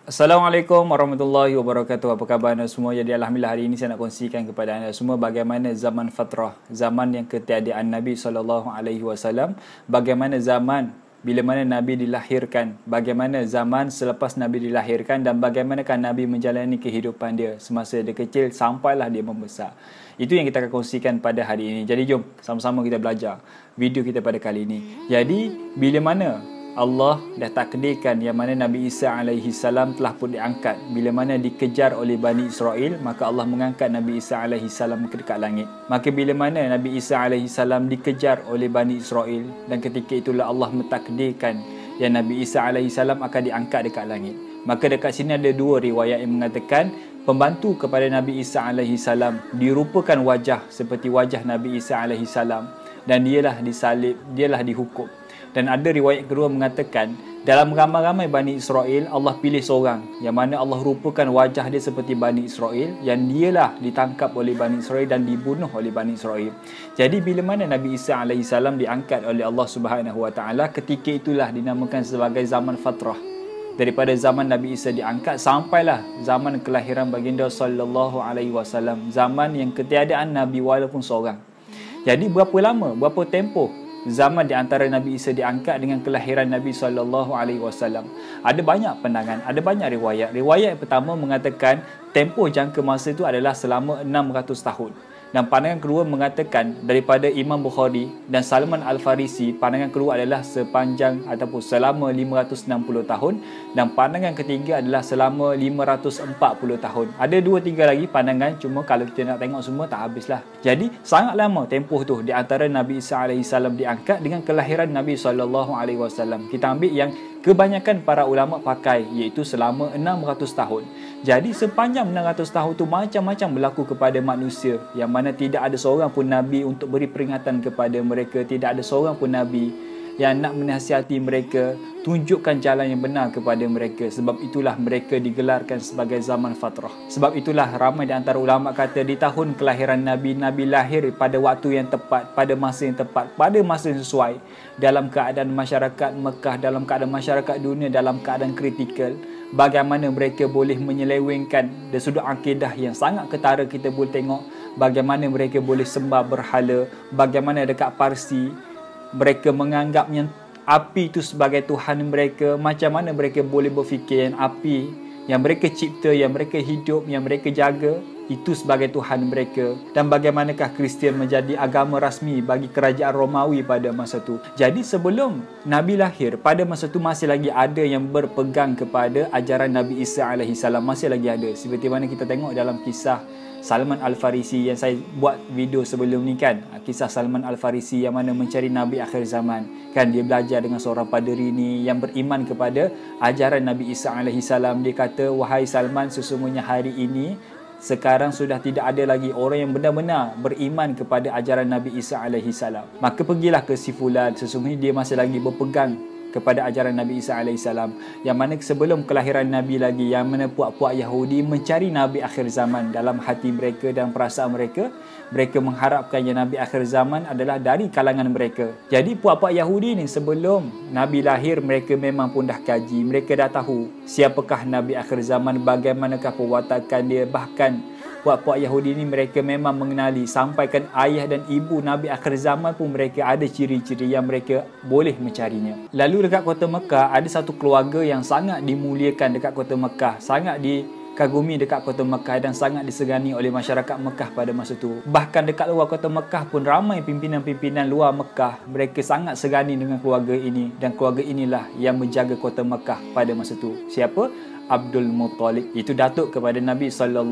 Assalamualaikum warahmatullahi wabarakatuh. Apa khabar anda semua? Jadi alhamdulillah hari ini saya nak kongsikan kepada anda semua bagaimana zaman fatrah, zaman yang ketiadaan Nabi SAW, bagaimana zaman bila mana Nabi dilahirkan, bagaimana zaman selepas Nabi dilahirkan dan bagaimanakah Nabi menjalani kehidupan dia semasa dia kecil sampailah dia membesar. Itu yang kita akan kongsikan pada hari ini. Jadi jom sama-sama kita belajar video kita pada kali ini. Jadi bila mana Allah dah takdirkan yang mana Nabi Isa alaihi salam telah pun diangkat. Bila mana dikejar oleh Bani Israel, maka Allah mengangkat Nabi Isa alaihi salam ke dekat langit. Maka bila mana Nabi Isa alaihi salam dikejar oleh Bani Israel, dan ketika itulah Allah mentakdirkan yang Nabi Isa alaihi salam akan diangkat dekat langit. Maka dekat sini ada dua riwayat yang mengatakan pembantu kepada Nabi Isa alaihi salam dirupakan wajah seperti wajah Nabi Isa alaihi salam dan dialah disalib, dialah dihukum. Dan ada riwayat kedua mengatakan dalam ramai-ramai Bani Israel Allah pilih seorang yang mana Allah rupakan wajah dia seperti Bani Israel, yang dialah ditangkap oleh Bani Israel dan dibunuh oleh Bani Israel. Jadi bila mana Nabi Isa AS diangkat oleh Allah Subhanahu Wa Taala, ketika itulah dinamakan sebagai zaman fatrah. Daripada zaman Nabi Isa diangkat sampailah zaman kelahiran baginda sallallahu alaihi wasallam, zaman yang ketiadaan Nabi walaupun seorang. Jadi berapa lama, berapa tempoh zaman di antara Nabi Isa diangkat dengan kelahiran Nabi SAW? Ada banyak pandangan, ada banyak riwayat. Riwayat yang pertama mengatakan tempoh jangka masa itu adalah selama 600 tahun. Dan pandangan kedua mengatakan daripada Imam Bukhari dan Salman Al-Farisi, pandangan kedua adalah sepanjang ataupun selama 560 tahun. Dan pandangan ketiga adalah selama 540 tahun. Ada 2-3 lagi pandangan, cuma kalau kita nak tengok semua tak habislah. Jadi sangat lama tempoh tu di antara Nabi Isa AS diangkat dengan kelahiran Nabi SAW. Kita ambil yang kebanyakan para ulama pakai, iaitu selama 600 tahun. Jadi sepanjang 600 tahun tu macam-macam berlaku kepada manusia, yang mana tidak ada seorang pun Nabi untuk beri peringatan kepada mereka. Tidak ada seorang pun Nabi yang nak menasihati mereka, tunjukkan jalan yang benar kepada mereka. Sebab itulah mereka digelarkan sebagai zaman fatrah. Sebab itulah ramai di antara ulama kata di tahun kelahiran Nabi, Nabi lahir pada waktu yang tepat, pada masa yang tepat, pada masa yang sesuai, dalam keadaan masyarakat Mekah, dalam keadaan masyarakat dunia dalam keadaan kritikal. Bagaimana mereka boleh menyelewengkan dari sudut akidah yang sangat ketara, kita boleh tengok bagaimana mereka boleh sembah berhala, bagaimana dekat Parsi mereka menganggapnya api itu sebagai Tuhan mereka, macam mana mereka boleh berfikir yang api yang mereka cipta, yang mereka hidup, yang mereka jaga, itu sebagai Tuhan mereka. Dan bagaimanakah Kristian menjadi agama rasmi bagi kerajaan Romawi pada masa itu. Jadi sebelum Nabi lahir, pada masa itu masih lagi ada yang berpegang kepada ajaran Nabi Isa AS, masih lagi ada. Seperti mana kita tengok dalam kisah Salman Al-Farisi yang saya buat video sebelum ni kan, kisah Salman Al-Farisi yang mana mencari Nabi akhir zaman kan. Dia belajar dengan seorang paderi ni yang beriman kepada ajaran Nabi Isa AS. Dia kata, wahai Salman, sesungguhnya hari ini sekarang sudah tidak ada lagi orang yang benar-benar beriman kepada ajaran Nabi Isa AS. Maka pergilah ke si fulan, sesungguhnya dia masih lagi berpegang kepada ajaran Nabi Isa AS, yang mana sebelum kelahiran Nabi lagi, yang mana puak-puak Yahudi mencari Nabi akhir zaman dalam hati mereka dan perasaan mereka. Mereka mengharapkan yang Nabi akhir zaman adalah dari kalangan mereka. Jadi puak-puak Yahudi ni sebelum Nabi lahir, mereka memang pun dah kaji, mereka dah tahu siapakah Nabi akhir zaman, bagaimanakah perwatakan dia. Bahkan puak-puak Yahudi ni mereka memang mengenali, sampaikan ayah dan ibu Nabi akhir zaman pun mereka ada ciri-ciri yang mereka boleh mencarinya. Lalu dekat kota Mekah ada satu keluarga yang sangat dimuliakan dekat kota Mekah, sangat dikagumi dekat kota Mekah dan sangat disegani oleh masyarakat Mekah pada masa itu. Bahkan dekat luar kota Mekah pun ramai pimpinan-pimpinan luar Mekah, mereka sangat segani dengan keluarga ini, dan keluarga inilah yang menjaga kota Mekah pada masa itu. Siapa? Abdul Muttalib. Itu datuk kepada Nabi SAW.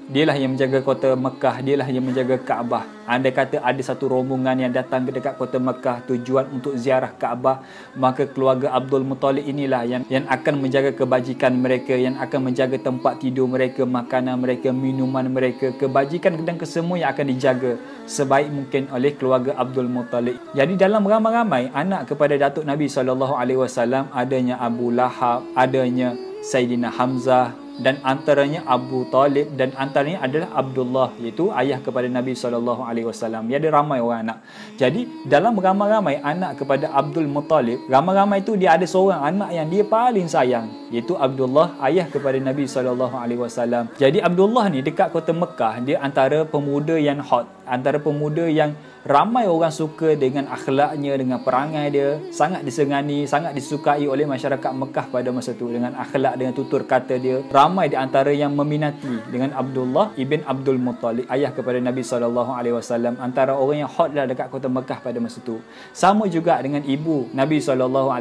Dialah yang menjaga kota Mekah, dialah yang menjaga Kaabah. Andai kata ada satu rombongan yang datang ke dekat kota Mekah tujuan untuk ziarah Kaabah, maka keluarga Abdul Muttalib inilah yang akan menjaga kebajikan mereka, yang akan menjaga tempat tidur mereka, makanan mereka, minuman mereka, kebajikan dan kesemua yang akan dijaga sebaik mungkin oleh keluarga Abdul Muttalib. Jadi dalam ramai-ramai anak kepada datuk Nabi SAW, adanya Abu Lahab, adanya Sayyidina Hamzah, dan antaranya Abu Talib, dan antaranya adalah Abdullah, iaitu ayah kepada Nabi SAW. Dia ada ramai orang anak. Jadi dalam ramai-ramai anak kepada Abdul Muttalib, ramai-ramai itu dia ada seorang anak yang dia paling sayang, iaitu Abdullah, ayah kepada Nabi SAW. Jadi Abdullah ni dekat kota Mekah, dia antara pemuda yang hot, antara pemuda yang ramai orang suka dengan akhlaknya, dengan perangai dia, sangat disegani, sangat disukai oleh masyarakat Mekah pada masa itu, dengan akhlak, dengan tutur kata dia. Ramai di antara yang meminati dengan Abdullah ibn Abdul Muttalib, ayah kepada Nabi SAW, antara orang yang hot lah dekat kota Mekah pada masa itu. Sama juga dengan ibu Nabi SAW,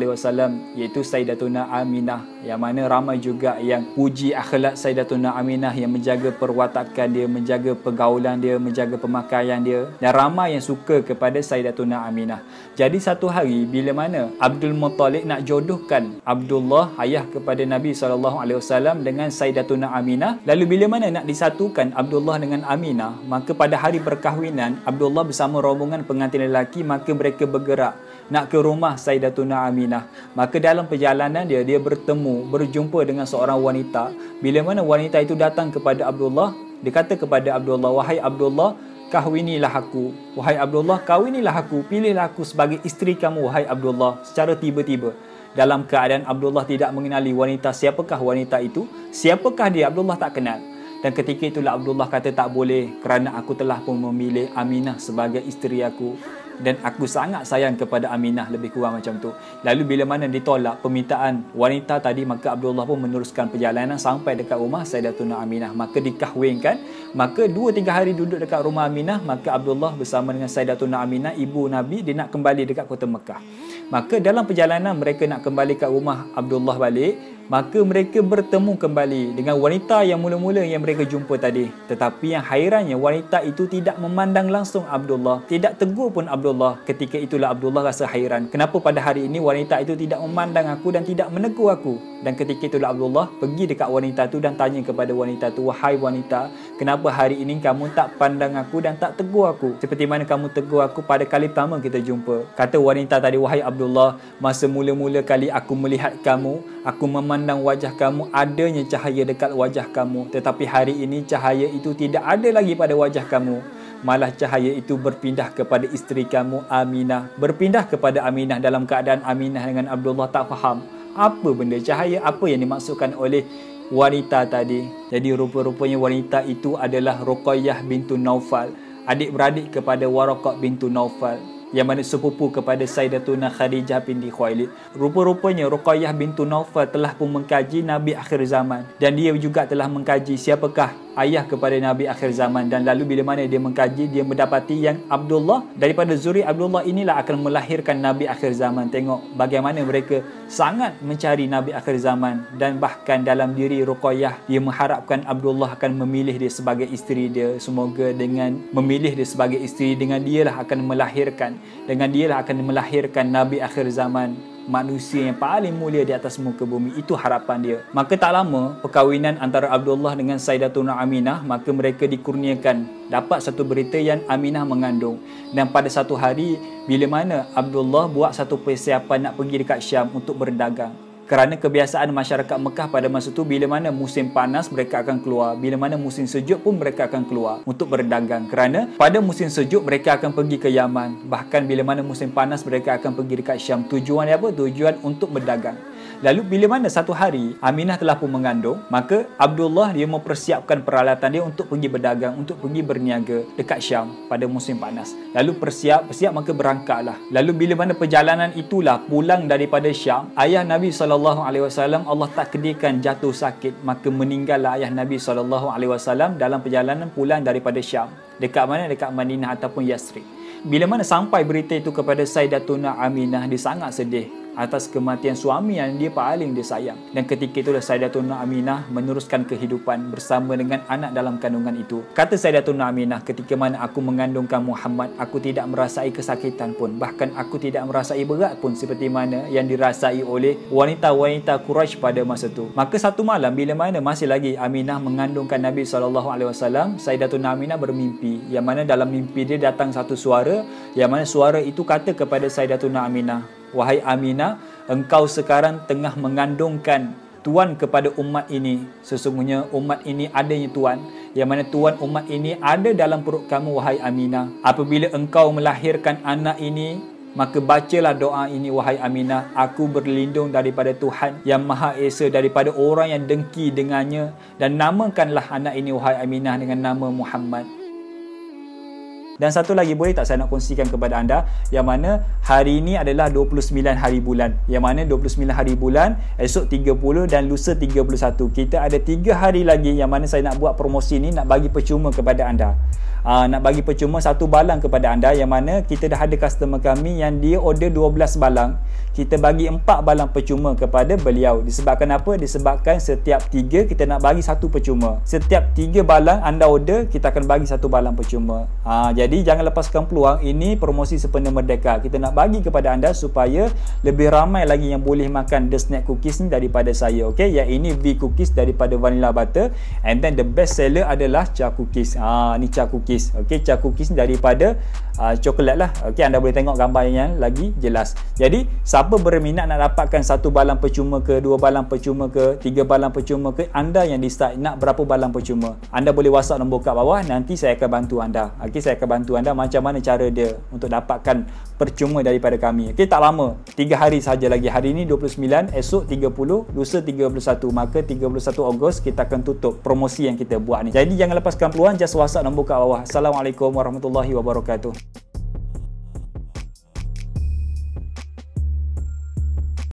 iaitu Sayyidatuna Aminah, yang mana ramai juga yang puji akhlak Sayyidatuna Aminah, yang menjaga perwatakan dia, menjaga pergaulan dia, menjaga pemakaian dia, dan ramai yang suka kepada Sayyidatuna Aminah. Jadi satu hari bila mana Abdul Muttalib nak jodohkan Abdullah, ayah kepada Nabi SAW, dengan Sayyidatuna Aminah, lalu bila mana nak disatukan Abdullah dengan Aminah, maka pada hari perkahwinan Abdullah bersama rombongan pengantin lelaki, maka mereka bergerak nak ke rumah Sayyidatuna Aminah. Maka dalam perjalanan dia berjumpa dengan seorang wanita. Bila mana wanita itu datang kepada Abdullah, dia kata kepada Abdullah, "Wahai Abdullah, kahwinilah aku. Wahai Abdullah, kahwinilah aku. Pilihlah aku sebagai isteri kamu, wahai Abdullah." Secara tiba-tiba, dalam keadaan Abdullah tidak mengenali wanita, siapakah wanita itu, siapakah dia, Abdullah tak kenal. Dan ketika itulah Abdullah kata, "Tak boleh, kerana aku telah pun memilih Aminah sebagai isteri aku, dan aku sangat sayang kepada Aminah," lebih kurang macam tu. Lalu bila mana ditolak permintaan wanita tadi, maka Abdullah pun meneruskan perjalanan sampai dekat rumah Sayyidatuna Aminah. Maka dikahwinkan. Maka 2-3 hari duduk dekat rumah Aminah, maka Abdullah bersama dengan Sayyidatuna Aminah, ibu Nabi, dia nak kembali dekat kota Mekah. Maka dalam perjalanan mereka nak kembali kat rumah Abdullah balik, maka mereka bertemu kembali dengan wanita yang mula-mula yang mereka jumpa tadi. Tetapi yang hairannya, wanita itu tidak memandang langsung Abdullah, tidak tegur pun Abdullah. Ketika itulah Abdullah rasa hairan, kenapa pada hari ini wanita itu tidak memandang aku dan tidak menegur aku. Dan ketika itulah Abdullah pergi dekat wanita itu dan tanya kepada wanita itu, "Wahai wanita, kenapa hari ini kamu tak pandang aku dan tak tegur aku seperti mana kamu tegur aku pada kali pertama kita jumpa?" Kata wanita tadi, "Wahai Abdullah, masa mula-mula kali aku melihat kamu, aku memandang wajah kamu, adanya cahaya dekat wajah kamu. Tetapi hari ini cahaya itu tidak ada lagi pada wajah kamu. Malah cahaya itu berpindah kepada isteri kamu, Aminah." Berpindah kepada Aminah dalam keadaan Aminah dengan Abdullah tak faham apa benda cahaya, apa yang dimaksudkan oleh wanita tadi. Jadi rupa-rupanya wanita itu adalah Ruqayyah bintu Naufal, adik-beradik kepada Waraqah bintu Naufal, yang mana sepupu kepada Sayyidatuna Khadijah binti Khuwailid. Rupa-rupanya Ruqayyah bintu Naufal telah pun mengkaji Nabi akhir zaman, dan dia juga telah mengkaji siapakah ayah kepada Nabi akhir zaman. Dan lalu bila mana dia mengkaji, dia mendapati yang Abdullah, daripada zuri Abdullah inilah akan melahirkan Nabi akhir zaman. Tengok bagaimana mereka sangat mencari Nabi akhir zaman, dan bahkan dalam diri Ruqayyah, dia mengharapkan Abdullah akan memilih dia sebagai isteri dia. Semoga dengan memilih dia sebagai isteri, dengan dialah akan melahirkan Nabi akhir zaman, manusia yang paling mulia di atas muka bumi. Itu harapan dia. Maka tak lama perkahwinan antara Abdullah dengan Sayyidatuna Aminah, maka mereka dikurniakan dapat satu berita yang Aminah mengandung. Dan pada satu hari, bila mana Abdullah buat satu persiapan nak pergi dekat Syam untuk berdagang. Kerana kebiasaan masyarakat Mekah pada masa itu, bila mana musim panas mereka akan keluar, bila mana musim sejuk pun mereka akan keluar untuk berdagang. Kerana pada musim sejuk mereka akan pergi ke Yaman, bahkan bila mana musim panas mereka akan pergi dekat Syam. Tujuan apa? Tujuan untuk berdagang. Lalu bila mana satu hari Aminah telah pun mengandung, maka Abdullah dia mempersiapkan peralatan dia untuk pergi berdagang, untuk pergi berniaga dekat Syam pada musim panas. Lalu bersiap maka berangkatlah. Lalu bila mana perjalanan itulah pulang daripada Syam, ayah Nabi SAW, Allah takdirkan jatuh sakit, maka meninggallah ayah Nabi SAW dalam perjalanan pulang daripada Syam. Dekat mana? Dekat Madinah ataupun Yasrib. Bila mana sampai berita itu kepada Sayyidatuna Aminah, dia sangat sedih atas kematian suami yang dia paling dia sayang. Dan ketika itulah Sayyidatuna Aminah meneruskan kehidupan bersama dengan anak dalam kandungan itu. Kata Sayyidatuna Aminah, ketika mana aku mengandungkan Muhammad, aku tidak merasai kesakitan pun, bahkan aku tidak merasai berat pun seperti mana yang dirasai oleh wanita-wanita Quraisy pada masa itu. Maka satu malam bila mana masih lagi Aminah mengandungkan Nabi SAW, Sayyidatuna Aminah bermimpi, yang mana dalam mimpi dia datang satu suara, yang mana suara itu kata kepada Sayyidatuna Aminah, "Wahai Aminah, engkau sekarang tengah mengandungkan Tuan kepada umat ini, sesungguhnya umat ini adanya Tuan, yang mana Tuan umat ini ada dalam perut kamu, wahai Aminah. Apabila engkau melahirkan anak ini, maka bacalah doa ini, wahai Aminah. Aku berlindung daripada Tuhan yang Maha Esa, daripada orang yang dengki dengannya, dan namakanlah anak ini, wahai Aminah, dengan nama Muhammad. Dan satu lagi boleh tak saya nak kongsikan kepada anda, yang mana hari ini adalah 29 hari bulan, yang mana 29 hari bulan, esok 30 dan lusa 31. Kita ada 3 hari lagi yang mana saya nak buat promosi ni, nak bagi percuma kepada anda. Nak bagi percuma 1 balang kepada anda, yang mana kita dah ada customer kami yang dia order 12 balang. Kita bagi 4 balang percuma kepada beliau. Disebabkan apa? Disebabkan setiap 3 kita nak bagi 1 percuma. Setiap 3 balang anda order, kita akan bagi 1 balang percuma. Jadi jangan lepaskan peluang. Ini promosi Sempena Merdeka. Kita nak bagi kepada anda supaya lebih ramai lagi yang boleh makan the snack cookies ni daripada saya. Okey, yang ini V cookies daripada vanilla butter, and then the best seller adalah cha cookies. Ni cha cookies. Okey, cha cookies ni daripada coklat lah. Okey, anda boleh tengok gambar yang lagi jelas. Jadi siapa berminat nak dapatkan 1 balang percuma ke, 2 balang percuma ke, 3 balang percuma ke, anda yang decide nak berapa balang percuma. Anda boleh WhatsApp nombor kat bawah, nanti saya akan bantu anda. Okey, saya akan bantu anda macam mana cara dia untuk dapatkan percuma daripada kami. Okey, tak lama, 3 hari sahaja lagi. Hari ini 29, esok 30, lusa 31. Maka 31 Ogos kita akan tutup promosi yang kita buat ni. Jadi jangan lepaskan peluang, just WhatsApp nombor kat bawah. Assalamualaikum warahmatullahi wabarakatuh.